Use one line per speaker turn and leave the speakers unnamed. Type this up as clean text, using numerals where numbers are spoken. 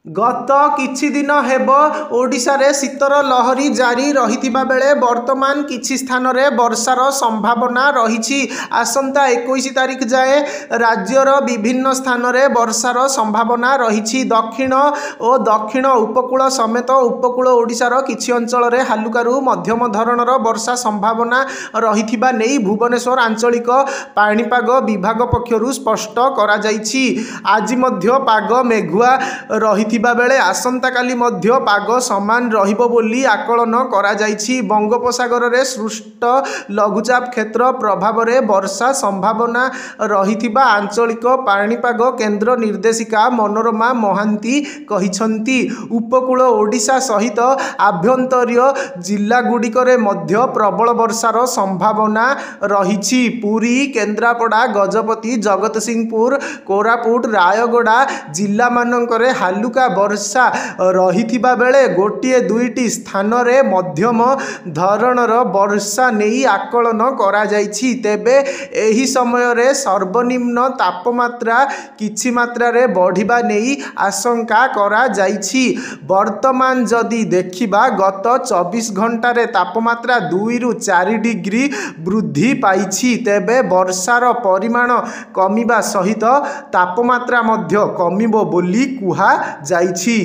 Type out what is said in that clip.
गत किछि दिन हेब ओडिशारे शीतर लहरी जारी रहिथिबा बेले वर्तमान किछि स्थान रे वर्षार संभावना रहिछि। आसंता 21 तारिख जाए राज्यर विभिन्न स्थान रे वर्षार संभावना रहिछि। दक्षिण और दक्षिण उपकूल समेत उपकूल ओडिशार किछि अंचल रे हालुकारु मध्यम धरणर वर्षा संभावना रहिथिबा नेई भुवनेश्वर आंचलिक पाणीपाग विभाग पक्षरु स्पष्ट करा जाइछि। आज मध्य पाग मेघुआ रहिथिबा बेले आसंता काली मध्य पाग समान रहिबो बोली आकलन करा जाइछि। बंगोपसागर रे सृष्ट लघुचाप क्षेत्र प्रभाव रे वर्षा संभावना रहिथिबा आंचलिक पाणीपाग केन्द्र निर्देशिका मनोरमा महांती कहिसंती। उपकूल ओडिशा सहित आभ्यंतरीय जिला गुड़िकरे मध्य प्रबल वर्षार संभावना रहिछि। पुरी केन्द्रापड़ा गजपति जगतसिंहपुर कोरापुट रायगड़ा जिला मानकरे हालुका वर्षा रहिथिबा बेले गोटिए दुईटी स्थान रे मध्यम धरणर वर्षा नेई आकलन करा जाइछि। तेबे एही समय रे सर्वनिम्न तापमात्रा किछि मात्रा रे बढ़िबा नेई आशंका करा जाइछि। वर्तमान जदि देखिबा गत 24 घंटा रे तापमात्रा 2 रु 4 डिग्री वृद्धि पाइछि। तेबे वर्षार परिमाण कमिबा सहित तापमात्रा मध्य कमिबो बोली कुहा जाइछि।